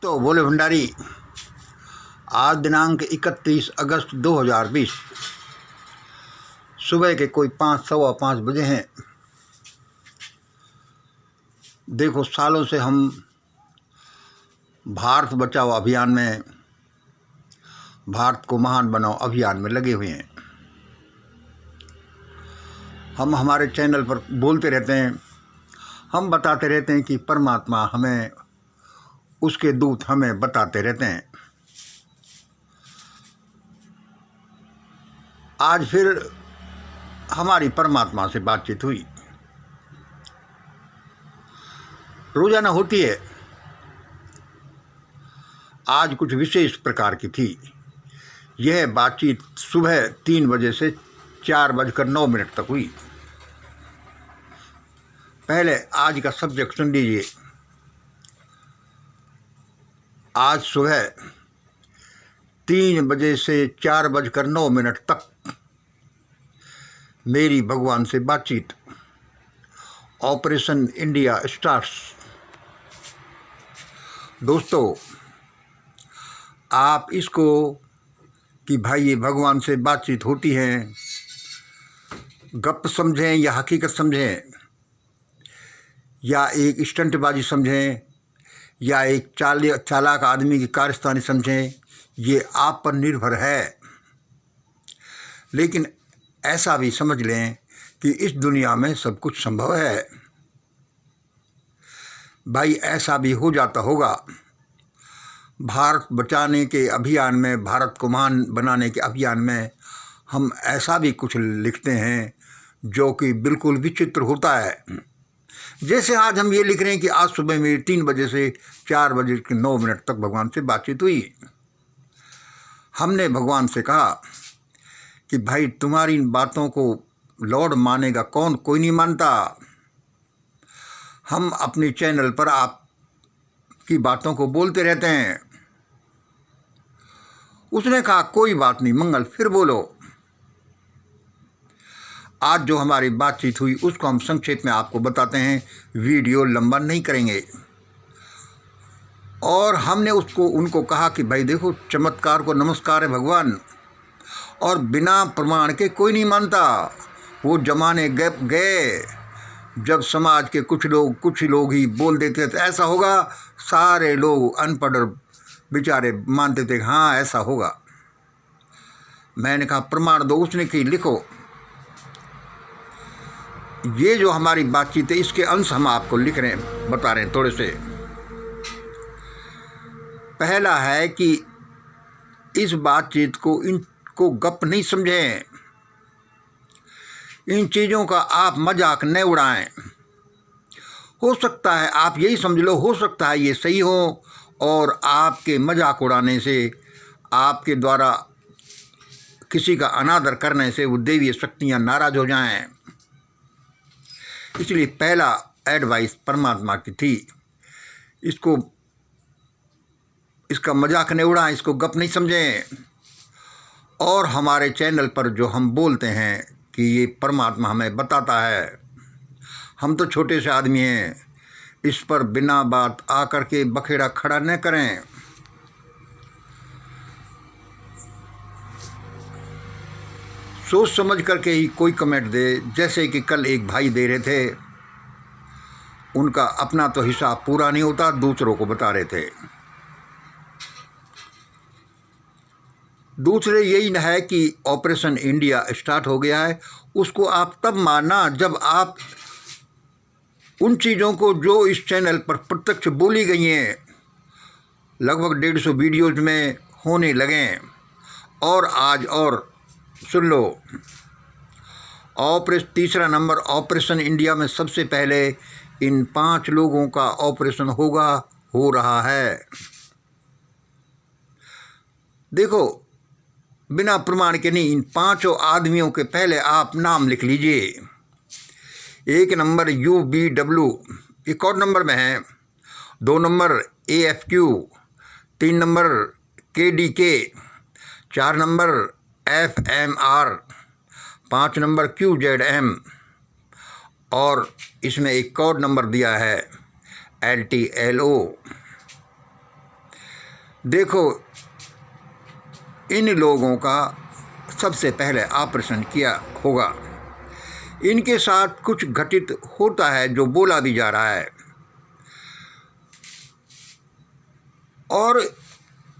तो बोले भंडारी, आज दिनांक 31 अगस्त 2020 सुबह के कोई 5:15 बजे हैं। देखो, सालों से हम भारत बचाओ अभियान में, भारत को महान बनाओ अभियान में लगे हुए हैं। हम हमारे चैनल पर बोलते रहते हैं, हम बताते रहते हैं कि परमात्मा हमें, उसके दूत हमें बताते रहते हैं। आज फिर हमारी परमात्मा से बातचीत हुई, रोजाना होती है, आज कुछ विशेष प्रकार की थी। यह बातचीत सुबह 3 बजे से 4:09 तक हुई। पहले आज का सब्जेक्ट सुन लीजिए। आज सुबह 3 बजे से 4:09 तक मेरी भगवान से बातचीत। Operation India starts. दोस्तों, आप इसको कि भाई ये भगवान से बातचीत होती है, गप समझें या हकीकत समझें, या एक स्टंटबाजी समझें, या एक चालाक आदमी की कारस्तानी समझें, ये आप पर निर्भर है। लेकिन ऐसा भी समझ लें कि इस दुनिया में सब कुछ संभव है। भाई, ऐसा भी हो जाता होगा। भारत बचाने के अभियान में, भारत को महान बनाने के अभियान में हम ऐसा भी कुछ लिखते हैं जो कि बिल्कुल विचित्र होता है। जैसे आज हम ये लिख रहे हैं कि आज सुबह में 3 बजे से 4:09 तक भगवान से बातचीत हुई। हमने भगवान से कहा कि भाई, तुम्हारी इन बातों को लॉर्ड मानेगा कौन? कोई नहीं मानता। हम अपने चैनल पर आपकी बातों को बोलते रहते हैं। उसने कहा कोई बात नहीं मंगल, फिर बोलो। आज जो हमारी बातचीत हुई उसको हम संक्षेप में आपको बताते हैं, वीडियो लंबा नहीं करेंगे। और हमने उनको कहा कि भाई देखो, चमत्कार को नमस्कार है भगवान, और बिना प्रमाण के कोई नहीं मानता। वो जमाने गए जब समाज के कुछ लोग ही बोल देते थे ऐसा होगा, सारे लोग अनपढ़ बेचारे मानते थे हाँ ऐसा होगा। मैंने कहा प्रमाण दो। उसने कि लिखो। ये जो हमारी बातचीत है इसके अंश हम आपको लिख रहे हैं, बता रहे हैं थोड़े से। पहला है कि इस बातचीत को, इनको गप नहीं समझें, इन चीज़ों का आप मजाक न उड़ाएं। हो सकता है आप यही समझ लो, हो सकता है ये सही हो, और आपके मजाक उड़ाने से, आपके द्वारा किसी का अनादर करने से वो देवीय शक्तियाँ नाराज हो जाएं। इसलिए पहला एडवाइस परमात्मा की थी, इसका मजाक नहीं उड़ाएं, इसको गप नहीं समझें। और हमारे चैनल पर जो हम बोलते हैं कि ये परमात्मा हमें बताता है, हम तो छोटे से आदमी हैं, इस पर बिना बात आकर के बखेड़ा खड़ा न करें। सोच समझ करके ही कोई कमेंट दे। जैसे कि कल एक भाई दे रहे थे, उनका अपना तो हिसाब पूरा नहीं होता, दूसरों को बता रहे थे। दूसरे यही न है कि ऑपरेशन इंडिया स्टार्ट हो गया है, उसको आप तब मानना जब आप उन चीज़ों को जो इस चैनल पर प्रत्यक्ष बोली गई हैं, लगभग 150 वीडियोज में होने लगें। और आज और सुन लो, तीसरा नंबर ऑपरेशन इंडिया में सबसे पहले इन 5 लोगों का ऑपरेशन हो रहा है। देखो, बिना प्रमाण के नहीं, इन 5 आदमियों के पहले आप नाम लिख लीजिए। 1 नंबर UBW, ये कोड नंबर में है। 2 number AFQ, 3 number KDK, 4 number FMR, 5 number QZM, और इसमें एक कोड नंबर दिया है LTLO। देखो, इन लोगों का सबसे पहले ऑपरेशन किया होगा। इनके साथ कुछ घटित होता है जो बोला भी जा रहा है, और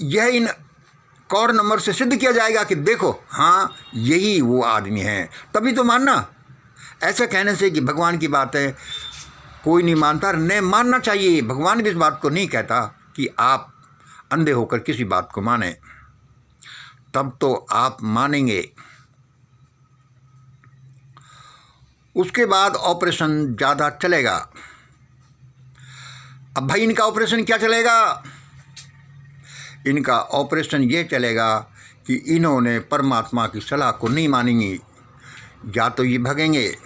यह इन कौर नंबर से सिद्ध किया जाएगा कि देखो, हाँ यही वो आदमी हैं, तभी तो मानना। ऐसा कहने से कि भगवान की बात है कोई नहीं मानता, नहीं मानना चाहिए। भगवान भी इस बात को नहीं कहता कि आप अंधे होकर किसी बात को माने, तब तो आप मानेंगे। उसके बाद ऑपरेशन ज़्यादा चलेगा। अब भाई इनका ऑपरेशन क्या चलेगा? इनका ऑपरेशन ये चलेगा कि इन्होंने परमात्मा की सलाह को नहीं मानेंगी। या तो ये भगेंगे,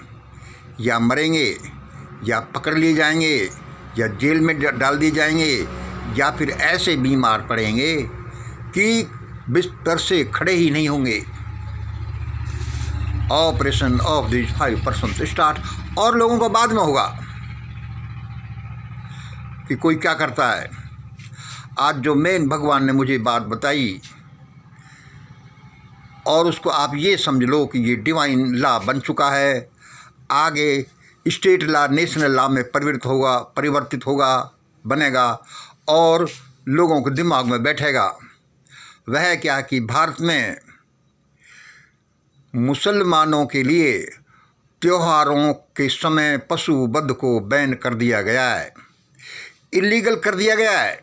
या मरेंगे, या पकड़ लिए जाएंगे, या जेल में डाल दिए जाएंगे, या फिर ऐसे बीमार पड़ेंगे कि बिस्तर से खड़े ही नहीं होंगे। ऑपरेशन ऑफ दिस 5% स्टार्ट, और लोगों को बाद में होगा कि कोई क्या करता है। आज जो मेन भगवान ने मुझे बात बताई, और उसको आप ये समझ लो कि ये डिवाइन लॉ बन चुका है। आगे स्टेट लॉ नेशनल लॉ में परिवर्तित होगा, बनेगा, और लोगों के दिमाग में बैठेगा। वह क्या कि भारत में मुसलमानों के लिए त्योहारों के समय पशु वध को बैन कर दिया गया है, इलीगल कर दिया गया है।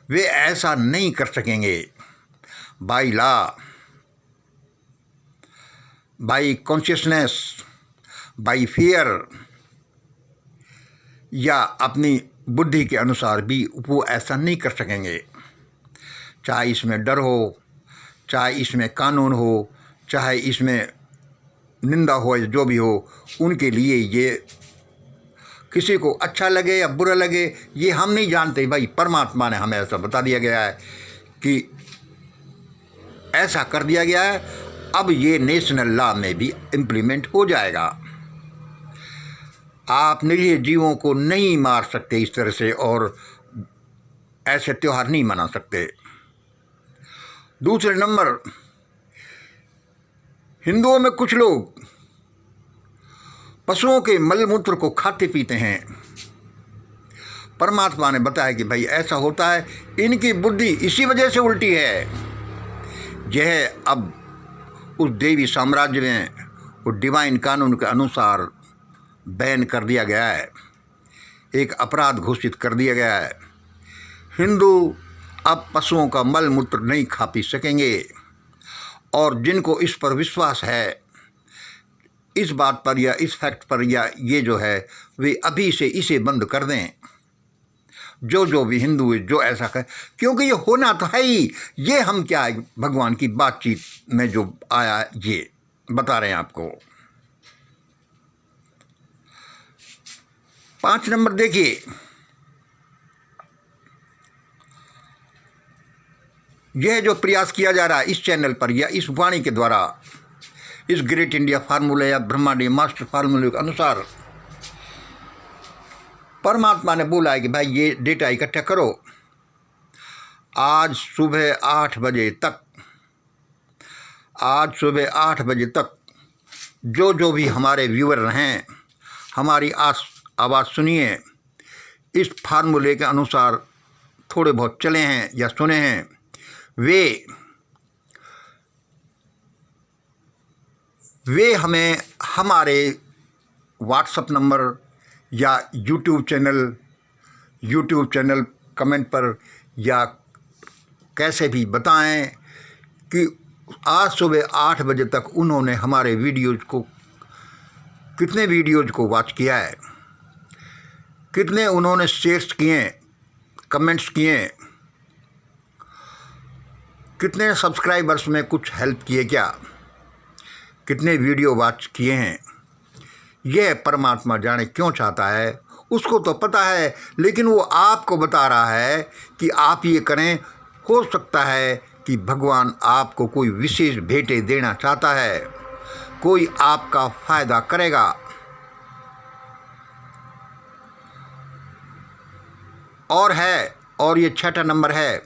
वे ऐसा नहीं कर सकेंगे by law, by consciousness, by fear, या अपनी बुद्धि के अनुसार भी वो ऐसा नहीं कर सकेंगे। चाहे इसमें डर हो, चाहे इसमें कानून हो, चाहे इसमें निंदा हो, जो भी हो, उनके लिए ये किसी को अच्छा लगे या बुरा लगे ये हम नहीं जानते। भाई परमात्मा ने हमें ऐसा बता दिया गया है कि ऐसा कर दिया गया है। अब ये नेशनल लॉ में भी इम्प्लीमेंट हो जाएगा। आप निरीह जीवों को नहीं मार सकते इस तरह से, और ऐसे त्यौहार नहीं मना सकते। दूसरे नंबर, हिंदुओं में कुछ लोग पशुओं के मलमूत्र को खाते पीते हैं। परमात्मा ने बताया कि भाई ऐसा होता है, इनकी बुद्धि इसी वजह से उल्टी है। यह अब उस देवी साम्राज्य में उस डिवाइन कानून के अनुसार बैन कर दिया गया है, एक अपराध घोषित कर दिया गया है। हिंदू अब पशुओं का मल मूत्र नहीं खा पी सकेंगे, और जिनको इस पर विश्वास है, इस बात पर या इस फैक्ट पर, या ये जो है, वे अभी से इसे बंद कर दें। जो भी हिंदू जो ऐसा कर, क्योंकि ये होना तो है ही। ये हम क्या है, भगवान की बातचीत में जो आया ये बता रहे हैं आपको। 5 नंबर देखिए, यह जो प्रयास किया जा रहा है इस चैनल पर या इस वाणी के द्वारा, इस ग्रेट इंडिया फार्मूला या ब्रह्मांडीय मास्टर फार्मूले के अनुसार, परमात्मा ने बोला है कि भाई ये डेटा इकट्ठा करो। आज सुबह 8 बजे तक जो भी हमारे व्यूअर हैं, हमारी आवाज़ सुनिए, इस फार्मूले के अनुसार थोड़े बहुत चले हैं या सुने हैं, वे हमें हमारे व्हाट्सएप नंबर या यूट्यूब चैनल कमेंट पर या कैसे भी बताएं कि आज सुबह 8 बजे तक उन्होंने हमारे कितने वीडियोज़ को वॉच किया है, कितने उन्होंने शेयर्स किए, कमेंट्स किए, कितने सब्सक्राइबर्स में कुछ हेल्प किए, क्या कितने वीडियो वॉच किए हैं। यह परमात्मा जाने क्यों चाहता है, उसको तो पता है, लेकिन वो आपको बता रहा है कि आप ये करें। हो सकता है कि भगवान आपको कोई विशेष भेंटें देना चाहता है, कोई आपका फ़ायदा करेगा। और ये 6ठा नंबर है,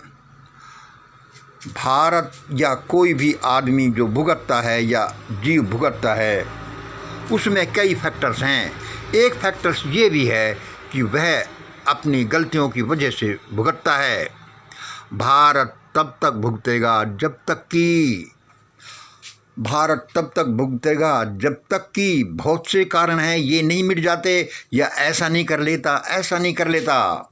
भारत या कोई भी आदमी जो भुगतता है या जीव भुगतता है, उसमें कई फैक्टर्स हैं। एक फैक्टर्स ये भी है कि वह अपनी गलतियों की वजह से भुगतता है। भारत तब तक भुगतेगा जब तक कि बहुत से कारण हैं, ये नहीं मिट जाते, या ऐसा नहीं कर लेता।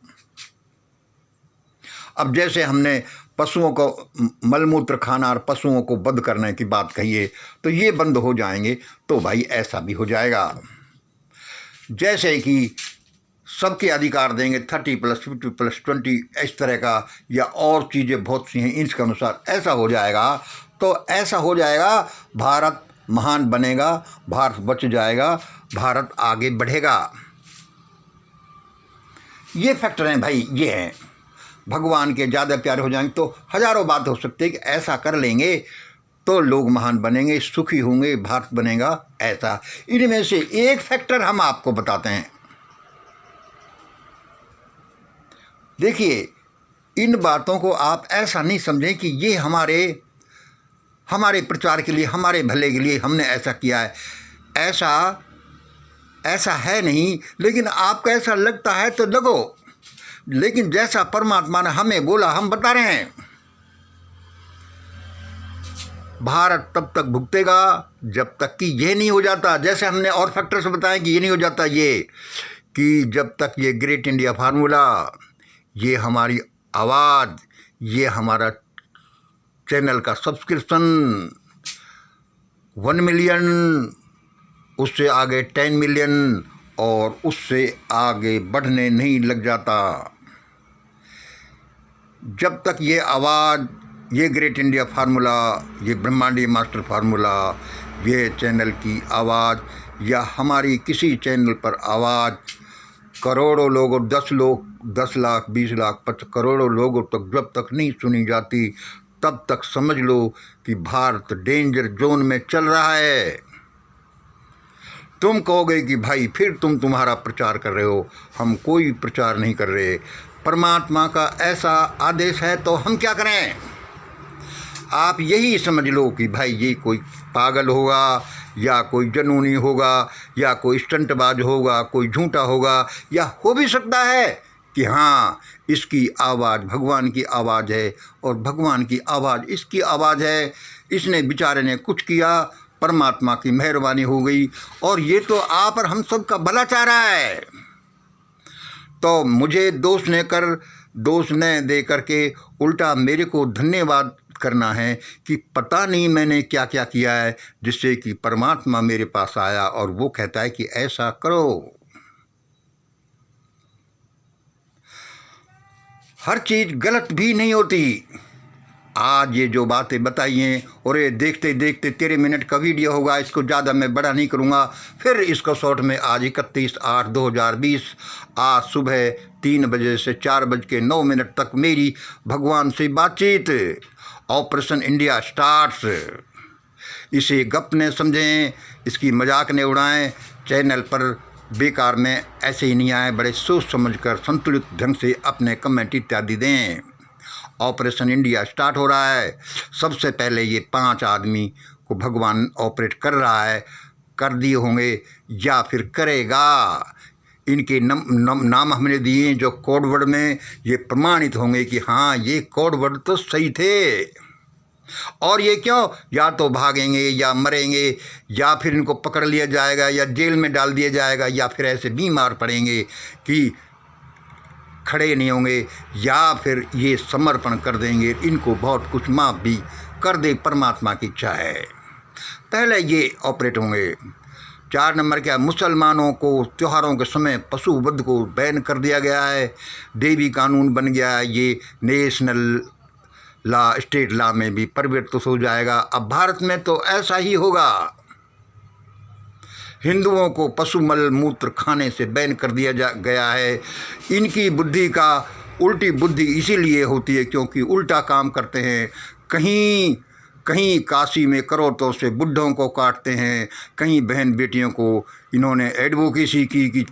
अब जैसे हमने पशुओं को मलमूत्र खाना और पशुओं को वध करने की बात कही है, तो ये बंद हो जाएंगे तो भाई ऐसा भी हो जाएगा। जैसे कि सबके अधिकार देंगे 30 + 50 + 20 इस तरह का, या और चीज़ें बहुत सी हैं, इंच के अनुसार ऐसा हो जाएगा, तो ऐसा हो जाएगा, भारत महान बनेगा, भारत बच जाएगा, भारत आगे बढ़ेगा। ये फैक्टर हैं भाई, ये हैं। भगवान के ज़्यादा प्यारे हो जाएंगे तो हज़ारों बात हो सकती है कि ऐसा कर लेंगे तो लोग महान बनेंगे, सुखी होंगे, भारत बनेगा, ऐसा। इनमें से एक फैक्टर हम आपको बताते हैं। देखिए, इन बातों को आप ऐसा नहीं समझें कि ये हमारे प्रचार के लिए, हमारे भले के लिए हमने ऐसा किया है। ऐसा है नहीं, लेकिन आपको ऐसा लगता है तो लगो, लेकिन जैसा परमात्मा ने हमें बोला हम बता रहे हैं। भारत तब तक भुगतेगा जब तक कि ये नहीं हो जाता, जैसे हमने और फैक्टर्स बताए कि ये नहीं हो जाता, ये कि जब तक ये ग्रेट इंडिया फार्मूला, ये हमारी आवाज़, ये हमारा चैनल का सब्सक्रिप्शन 1 मिलियन, उससे आगे 10 मिलियन और उससे आगे बढ़ने नहीं लग जाता, जब तक ये आवाज़, ये ग्रेट इंडिया फार्मूला, ये ब्रह्मांडीय मास्टर फार्मूला, ये चैनल की आवाज़ या हमारी किसी चैनल पर आवाज़ करोड़ों लोगों, 10 लाख 20 लाख 50 करोड़ों लोगों तक जब तक नहीं सुनी जाती, तब तक समझ लो कि भारत डेंजर जोन में चल रहा है। तुम कहोगे कि भाई फिर तुम्हारा प्रचार कर रहे हो, हम कोई प्रचार नहीं कर रहे, परमात्मा का ऐसा आदेश है तो हम क्या करें। आप यही समझ लो कि भाई ये कोई पागल होगा, या कोई जनूनी होगा, या कोई स्टंटबाज होगा, कोई झूठा होगा, या हो भी सकता है कि हाँ इसकी आवाज़ भगवान की आवाज़ है और भगवान की आवाज़ इसकी आवाज़ है, इसने बेचारे ने कुछ किया, परमात्मा की मेहरबानी हो गई और ये तो आप और हम सब का भला चाह रहा है। तो मुझे दोष न दे करके उल्टा मेरे को धन्यवाद करना है कि पता नहीं मैंने क्या क्या किया है, जिससे कि परमात्मा मेरे पास आया और वो कहता है कि ऐसा करो। हर चीज़ गलत भी नहीं होती। आज ये जो बातें बताई हैं, और ये देखते देखते 13 मिनट का वीडियो होगा, इसको ज़्यादा मैं बड़ा नहीं करूँगा। फिर इसको शॉर्ट में आज 31/8/2020 आज सुबह 3 बजे से 4:09 तक मेरी भगवान से बातचीत, ऑपरेशन इंडिया स्टार्ट्स। इसे गप न समझें, इसकी मजाक न उड़ाएं। चैनल पर बेकार में ऐसे ही नहीं आए, बड़े सोच समझकर संतुलित ढंग से अपने कमेंट इत्यादि दें। ऑपरेशन इंडिया स्टार्ट हो रहा है। सबसे पहले ये 5 आदमी को भगवान ऑपरेट कर रहा है, कर दिए होंगे या फिर करेगा। इनके नाम हमने दिए जो कोड वर्ड में ये प्रमाणित होंगे कि हाँ ये कोड वर्ड तो सही थे। और ये क्यों, या तो भागेंगे या मरेंगे, या फिर इनको पकड़ लिया जाएगा या जेल में डाल दिया जाएगा, या फिर ऐसे बीमार पड़ेंगे कि खड़े नहीं होंगे, या फिर ये समर्पण कर देंगे। इनको बहुत कुछ माफ़ भी कर दे, परमात्मा की इच्छा है। पहले ये ऑपरेट होंगे। 4 नंबर क्या, मुसलमानों को त्योहारों के समय पशु वध को बैन कर दिया गया है। देवी कानून बन गया है, ये नेशनल लॉ, स्टेट लॉ में भी परिवर्तित हो जाएगा। अब भारत में तो ऐसा ही होगा। हिंदुओं को पशु मल मूत्र खाने से बैन कर दिया गया है। इनकी बुद्धि का उल्टी बुद्धि इसीलिए होती है क्योंकि उल्टा काम करते हैं। कहीं काशी में करोड़ों से बुढ़ों को काटते हैं, कहीं बहन बेटियों को इन्होंने एडवोकेसी की कि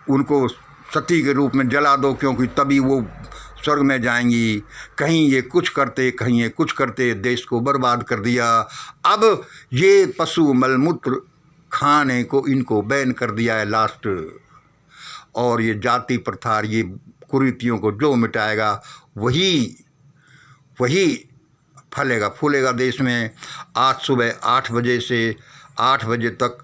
उनको सती के रूप में जला दो, क्योंकि तभी वो स्वर्ग में जाएंगी। कहीं ये कुछ करते, कहीं ये कुछ करते, देश को बर्बाद कर दिया। अब ये पशु मलमूत्र खाने को इनको बैन कर दिया है लास्ट। और ये जाति प्रथा, ये कुरीतियों को जो मिटाएगा वही फलेगा फूलेगा देश में। आज सुबह 8 बजे से 8 बजे तक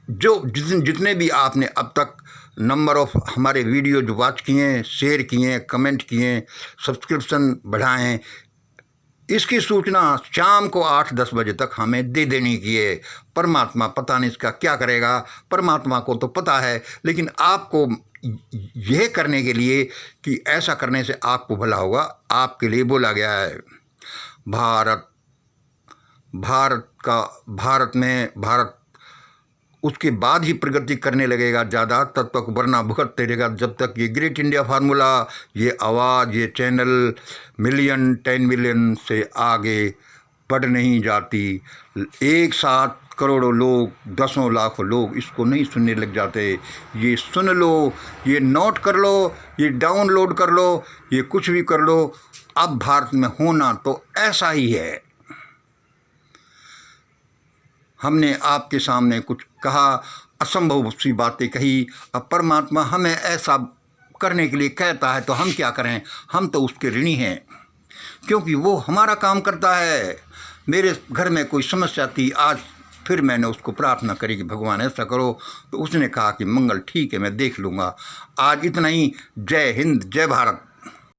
जो जितने भी आपने अब तक नंबर ऑफ हमारे वीडियो जो वॉच किए, शेयर किए, कमेंट किए, सब्सक्रिप्शन बढ़ाएं, इसकी सूचना शाम को 8-10 बजे तक हमें दे देनी की है। परमात्मा पता नहीं इसका क्या करेगा, परमात्मा को तो पता है, लेकिन आपको यह करने के लिए कि ऐसा करने से आपको भला होगा, आपके लिए बोला गया है। भारत उसके बाद ही प्रगति करने लगेगा ज़्यादा, तब तक वरना भुगतते रहेगा। जब तक ये ग्रेट इंडिया फार्मूला, ये आवाज़, ये चैनल 10 मिलियन से आगे बढ़ नहीं जाती। एक साथ करोड़ों लोग, 10 लाख लोग इसको नहीं सुनने लग जाते। ये सुन लो, ये नोट कर लो, ये डाउनलोड कर लो, ये कुछ भी कर लो। अब भारत में होना तो ऐसा ही है। हमने आपके सामने कुछ कहा, असंभव सी बातें कही। अब परमात्मा हमें ऐसा करने के लिए कहता है तो हम क्या करें? हम तो उसके ऋणी हैं, क्योंकि वो हमारा काम करता है। मेरे घर में कोई समस्या थी, आज फिर मैंने उसको प्रार्थना करी कि भगवान ऐसा करो, तो उसने कहा कि मंगल ठीक है, मैं देख लूँगा। आज इतना ही। जय हिंद, जय भारत।